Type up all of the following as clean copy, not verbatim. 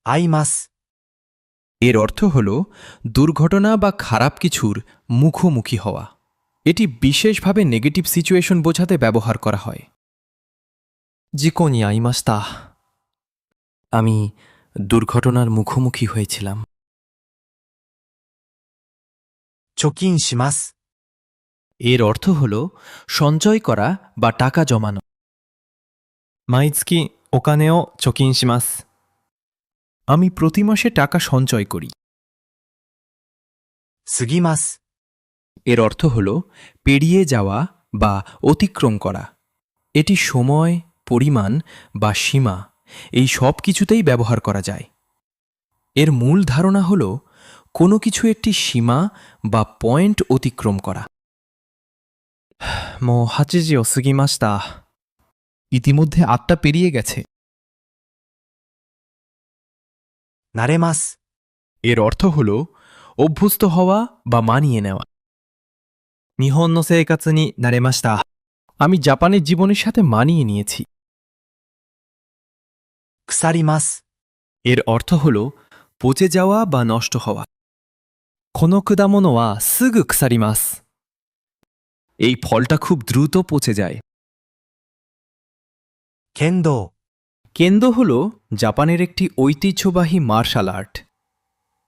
会います。 এর অর্থ হল দুর্ঘটনা বা খারাপ কিছুর মুখোমুখি হওয়া। এটি বিশেষভাবে নেগেটিভ সিচুয়েশন বোঝাতে ব্যবহার করা হয়। 事故に遭いました。 আমি দুর্ঘটনার মুখোমুখি হয়েছিলাম। 貯金します。 এর অর্থ হল সঞ্চয় করা বা টাকা জমানো। 毎月お金を貯金します。 আমি প্রতি মাসে টাকা সঞ্চয় করি। 過ぎます。 এর অর্থ হল পেরিয়ে যাওয়া বা অতিক্রম করা। এটি সময়, পরিমাণ বা সীমা এই সব কিছুতেই ব্যবহার করা যায়। এর মূল ধারণা হল কোনো কিছু একটি সীমা বা পয়েন্ট অতিক্রম করা। もう8時を過ぎました。 ইতিমধ্যে 8টা পেরিয়ে গেছে। 慣れます。 এর অর্থ হল অভ্যস্ত হওয়া বা মানিয়ে নেওয়া। 日本の生活に慣れました。 আমি জাপানের জীবনের সাথে মানিয়ে নিয়েছি। 腐ります。 এর অর্থ হল পচে যাওয়া বা নষ্ট হওয়া। この果物はすぐ腐ります。 এই ফলটা খুব দ্রুত পচে যায়। 剣道。 কেন্দো হল জাপানের একটি ঐতিহ্যবাহী মার্শাল আর্ট।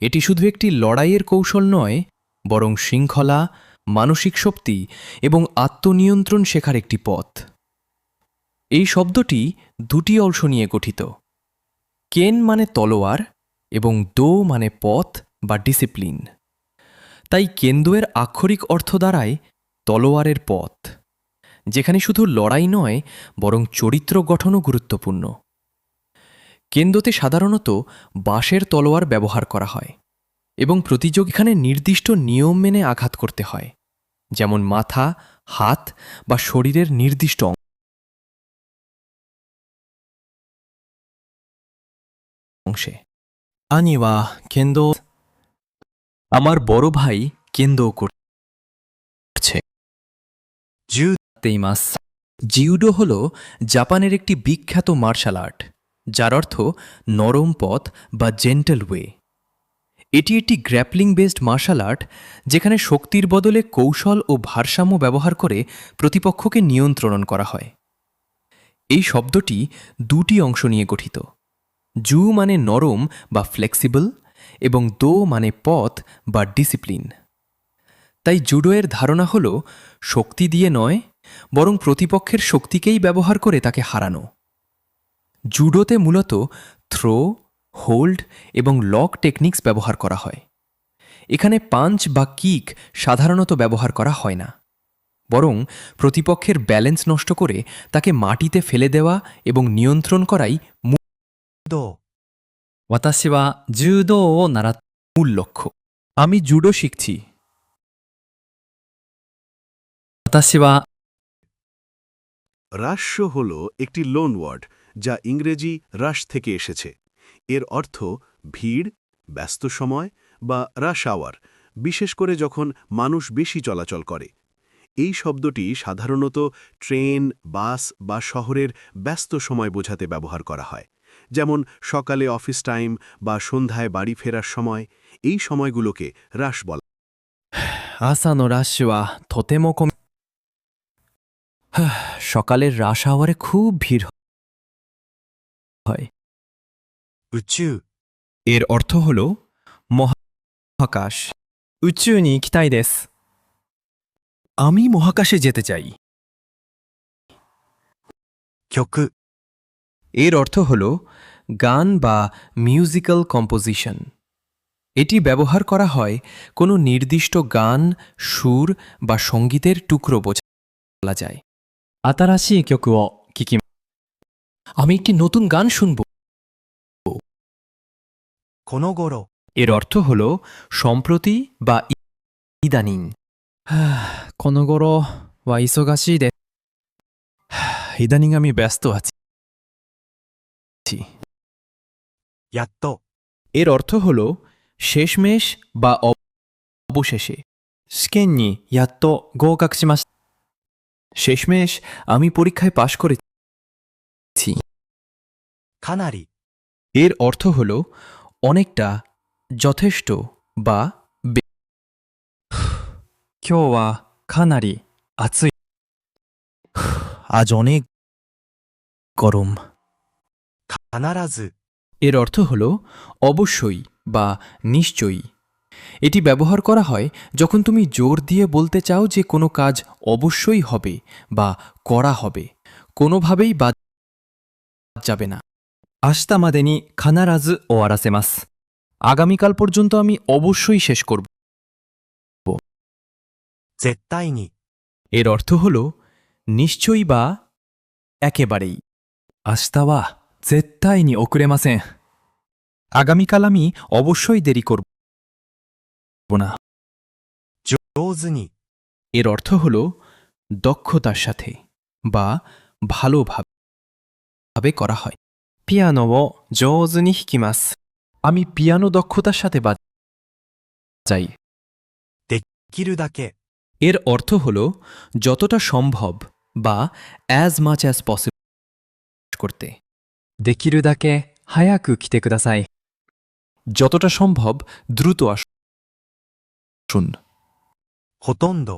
এটি শুধু একটি লড়াইয়ের কৌশল নয়, বরং শৃঙ্খলা, মানসিক শক্তি এবং আত্মনিয়ন্ত্রণ শেখার একটি পথ। এই শব্দটি দুটি অংশ নিয়ে গঠিত। কেন মানে তলোয়ার এবং দো মানে পথ বা ডিসিপ্লিন। তাই কেন্দোয়ের আক্ষরিক অর্থ দাঁড়ায় তলোয়ারের পথ, যেখানে শুধু লড়াই নয় বরং চরিত্র গঠনও গুরুত্বপূর্ণ। কেন্দোতে সাধারণত বাঁশের তলোয়ার ব্যবহার করা হয় এবং প্রতিযোগিখানে নির্দিষ্ট নিয়ম মেনে আঘাত করতে হয়, যেমন মাথা, হাত বা শরীরের নির্দিষ্ট অংশে। 兄は剣道。 আমার বড় ভাই কেন্দো করছে। 柔っています。 জিউডো হল জাপানের একটি বিখ্যাত মার্শাল আর্ট, যার অর্থ নরম পথ বা জেন্টেল ওয়ে। এটি একটি গ্র্যাপলিং বেসড মার্শাল আর্ট, যেখানে শক্তির বদলে কৌশল ও ভারসাম্য ব্যবহার করে প্রতিপক্ষকে নিয়ন্ত্রণ করা হয়। এই শব্দটি দুটি অংশ নিয়ে গঠিত। জু মানে নরম বা ফ্লেক্সিবল এবং দো মানে পথ বা ডিসিপ্লিন। তাই জুডোয়ের ধারণা হল শক্তি দিয়ে নয়, বরং প্রতিপক্ষের শক্তিকেই ব্যবহার করে তাকে হারানো। জুডোতে মূলত থ্রো, হোল্ড এবং লক টেকনিক্স ব্যবহার করা হয়। এখানে পাঞ্চ বা কিক সাধারণত ব্যবহার করা হয় না, বরং প্রতিপক্ষের ব্যালেন্স নষ্ট করে তাকে মাটিতে ফেলে দেওয়া এবং নিয়ন্ত্রণ করাই 道。私は柔道を習っ মূল লক্ষ্য। আমি জুডো শিখছি। 私は রাস্য হল একটি লোন ওয়ার্ড যা ইংরেজি রাশ থেকে এসেছে। এর অর্থ ভিড়, ব্যস্ত সময় বা রাশ আওয়ার, বিশেষ করে যখন মানুষ বেশি চলাচল করে। এই শব্দটি সাধারণত ট্রেন, বাস বা শহরের ব্যস্ত সময় বোঝাতে ব্যবহার করা হয়, যেমন সকালে অফিস টাইম বা সন্ধ্যায় বাড়ি ফেরার সময়। এই সময়গুলোকে রাশ বলা। 朝のラッシュはとても混み সকালের রাশ আওয়ারে খুব ভিড় হয়। 宇宙。 এর অর্থ হল মহাকাশ। 宇宙に行きたいです。 আমি মহাকাশে যেতে চাই। 曲。 এর অর্থ হল গান বা মিউজিক্যাল কম্পোজিশন। এটি ব্যবহার করা হয় কোনো নির্দিষ্ট গান, সুর বা সঙ্গীতের টুকরো বলা যায়। 新しい曲を聴き আমি একটি নতুন গান শুনব। この頃。 এর অর্থ হল সম্প্রতি বা ইদানিং। この頃は忙しいです。 ইদানিং আমি ব্যস্ত আছি। やっと。 এর অর্থ হল শেষমেশ বা অবশেষে। 試験にやっと合格しました。 শেষমেশ আমি পরীক্ষায় পাশ করেছি। かなり。এর অর্থ হল অনেকটা, যথেষ্ট বা 今日はかなり暑い。 আজ অনেক গরম। 必ず এর অর্থ হল অবশ্যই বা নিশ্চয়ই। এটি ব্যবহার করা হয় যখন তুমি জোর দিয়ে বলতে চাও যে কোনো কাজ অবশ্যই হবে বা করা হবে, কোনোভাবেই বাদ যাবে না। 明日までに必ず終わらせます。 আগামীকাল পর্যন্ত আমি অবশ্যই শেষ করব। 絶対に এর অর্থ হল নিশ্চয়ই বা একেবারেই। 明日は絶対に遅れません。 আগামীকাল আমি অবশ্যই দেরি করব না। 上手に এর অর্থ হল দক্ষতার সাথে বা ভালোভাবে করা হয়। ピアノを上手に弾きます。 আমি পিয়ানো দক্ষতার সাথে বাজাই। できるだけ এর অর্থ হল যতটা সম্ভব বা অ্যাজ মাচ অ্যাজ পসিবল করতে। できるだけ早く来てください。 যতটা সম্ভব দ্রুত আসুন। ほとんど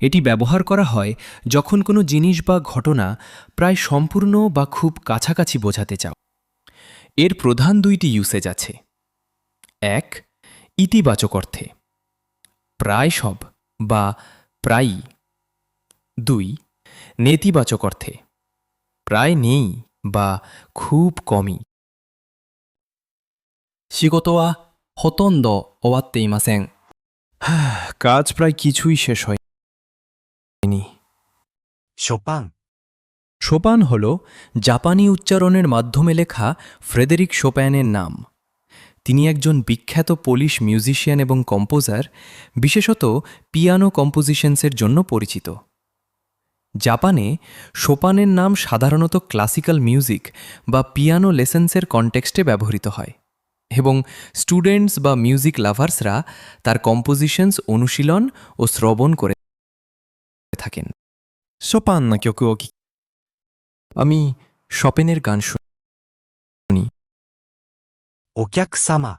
এটি ব্যবহার করা হয় যখন কোনো জিনিস বা ঘটনা প্রায় সম্পূর্ণ বা খুব কাছাকাছি বোঝাতে চাও। এর প্রধান দুইটি ইউসেজ আছে। এক, ইতিবাচক অর্থে, প্রায় সব বা প্রায়ই। দুই, নেতিবাচক অর্থে, প্রায় নেই বা খুব কমই। 仕事はほとんど終わっていません。 কাজ প্রায় কিছুই শেষ হয়নি। ショパン শোপান হল জাপানি উচ্চারণের মাধ্যমে লেখা ফ্রেডেরিক শোপ্যানের নাম। তিনি একজন বিখ্যাত পোলিশ মিউজিশিয়ান এবং কম্পোজার, বিশেষত পিয়ানো কম্পোজিশনসের জন্য পরিচিত। জাপানে শোপানের নাম সাধারণত ক্লাসিক্যাল মিউজিক বা পিয়ানো লেসেন্সের কনটেক্সটে ব্যবহৃত হয় এবং স্টুডেন্টস বা মিউজিক লাভার্সরা তার কম্পোজিশনস অনুশীলন ও শ্রবণ করে থাকেন। ショパンの曲を聴き、 আমি শোপেনের গান শুনি। お客様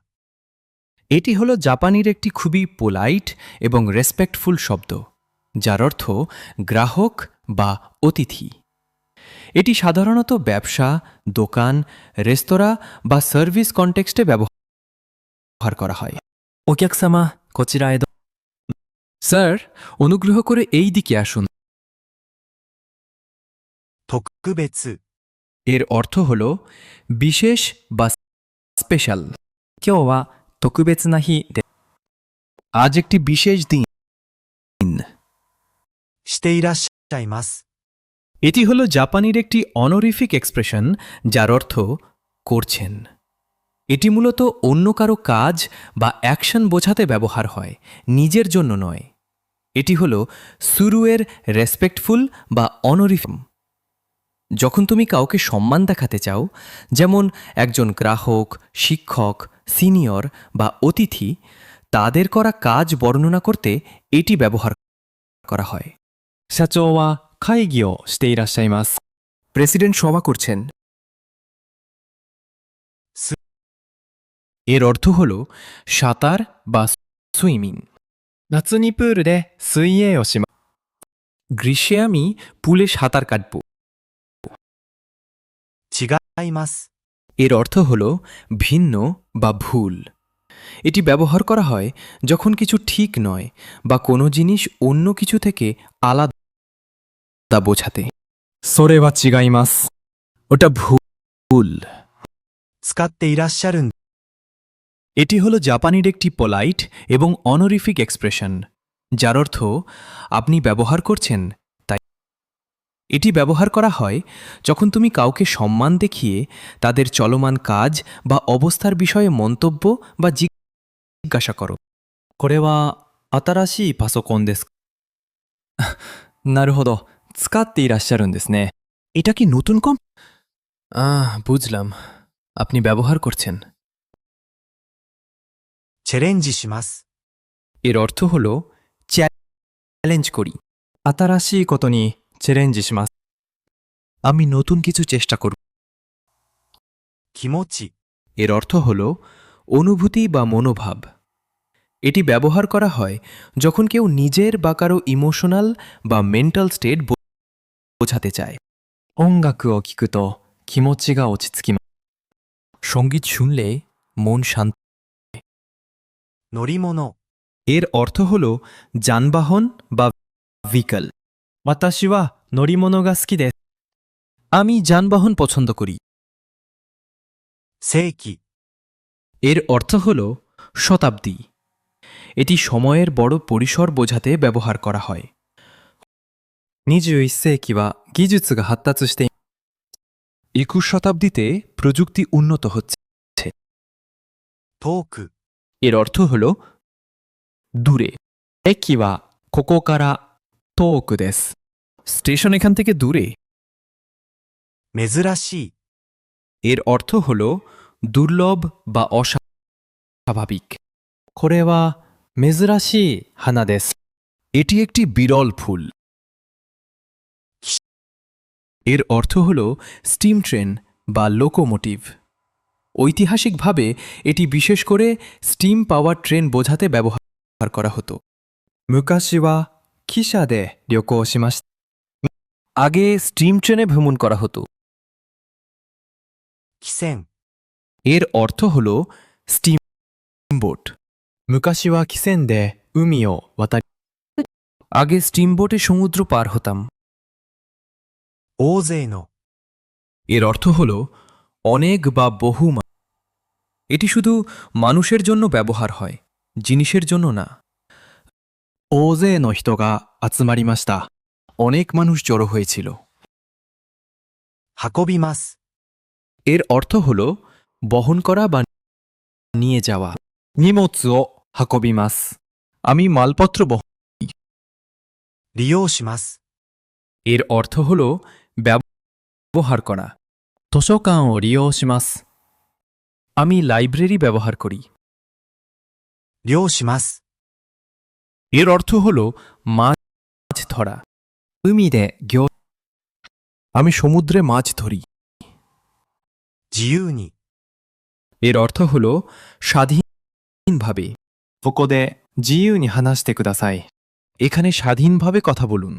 এটি হল জাপানির একটি খুবই পোলাইট এবং রেসপেক্টফুল শব্দ, যার অর্থ গ্রাহক বা অতিথি। এটি সাধারণত ব্যবসা, দোকান, রেস্তোরাঁ বা সার্ভিস কনটেক্সটে ব্যবহার করা হয়। お客様、こちらへどう。 স্যার, অনুগ্রহ করে এই দিকে আসুন। 特別 এর অর্থ হল বিশেষ বা স্পেশাল। 今日は特別な日で。 আজ একটি বিশেষ দিন। していらっしゃいます এটি হল জাপানির একটি অনরিফিক এক্সপ্রেশন, যার অর্থ করছেন। এটি মূলত অন্য কারো কাজ বা অ্যাকশন বোঝাতে ব্যবহার হয়, নিজের জন্য নয়। এটি হল সুরুয়ের রেসপেক্টফুল বা অনরিফিক। যখন তুমি কাউকে সম্মান দেখাতে চাও, যেমন একজন গ্রাহক, শিক্ষক, সিনিয়র বা অতিথি, তাদের করা কাজ বর্ণনা করতে এটি ব্যবহার করা হয়। 社長は会議をしていらっしゃいます。 প্রেসিডেন্ট সভা করছেন। এর অর্থ হল সাঁতার বা সুইমিং। 夏にプールで水泳をします。 গ্রীষ্মে আমি পুলে সাঁতার কাটব। 違います এর অর্থ হল ভিন্ন বা ভুল। এটি ব্যবহার করা হয় যখন কিছু ঠিক নয় বা কোনো জিনিস অন্য কিছু থেকে আলাদা বোঝাতে। それは違います。 ওটা ভুল। 使っていらっしゃるん এটি হল জাপানির একটি পোলাইট এবং অনরিফিক এক্সপ্রেশন, যার অর্থ আপনি ব্যবহার করছেন তাই। এটি ব্যবহার করা হয় যখন তুমি কাউকে সম্মান দেখিয়ে তাদের চলমান কাজ বা অবস্থার বিষয়ে মন্তব্য বা জিজ্ঞাসা করো। これは新しいパソコンですか。なるほど。使っていらっしゃるんですね。 এটা কি নতুন কম? বুঝলাম, আপনি ব্যবহার করছেন। チャレンジします এর অর্থ হল চ্যালেঞ্জ করি। 新しいことにチャレンジします。 আমি নতুন কিছু চেষ্টা করব।気持ち এর অর্থ হল অনুভূতি বা মনোভাব। এটি ব্যবহার করা হয় যখন কেউ নিজের বা কারো ইমোশনাল বা মেন্টাল স্টেট বোঝাতে চায়। 音楽を聴くと気持ちが落ち着きます。 সঙ্গীত শুনলে মন শান্ত। 乗り物、 এর অর্থ হল যানবাহন বা ভিকল। 私は乗り物が好きです。 আমি যানবাহন পছন্দ করি। 世紀、 এর অর্থ হল শতাব্দী। এটি সময়ের বড় পরিসর বোঝাতে ব্যবহার করা হয়। 21世紀は技術が発達しています。 21 শতাব্দীতে প্রযুক্তি উন্নত হচ্ছে। 遠く、 এর অর্থ হল দূরে। 駅はここから遠くです。 স্টেশন এখান থেকে দূরে। 珍しい、 এর অর্থ হল দুর্লভ বা অস্বাভাবিক। これは珍しい花です。 এটি একটি বিরল ফুল। এর অর্থ হল স্টিম ট্রেন বা লোকোমোটিভ। ঐতিহাসিকভাবে এটি বিশেষ করে স্টিম পাওয়ার ট্রেন বোঝাতে ব্যবহার করা হতো। 昔は汽車で旅行しました。 আগে স্টিম ট্রেনে ভ্রমণ করা হতো। 汽船、 এর অর্থ হল স্টিম বোট। 昔は汽船で海を渡り、 আগে স্টিমবোটে সমুদ্র পার হতাম। 大勢の、 এর অর্থ হল অনেক বা বহু। এটি শুধু মানুষের জন্য ব্যবহার হয়, জিনিসের জন্য না। 大勢の人が集まりました。 অনেক মানুষ জড়ো হয়েছিল। 運びます、 এর অর্থ হল বহন করা বা নিয়ে যাওয়া। 荷物を運びます。 আমি মালপত্র বহন। 利用します、 এর অর্থ হল ব্যবহার করা। 図書館を利用します。 আমি লাইব্রেরি ব্যবহার করি। 漁します、 এর অর্থ হল মাছ ধরা। 海で漁、 আমি সমুদ্রে মাছ ধরি। 自由に、 এর অর্থ হল স্বাধীনভাবে। ここで自由に話してください。 এখানে স্বাধীনভাবে কথা বলুন।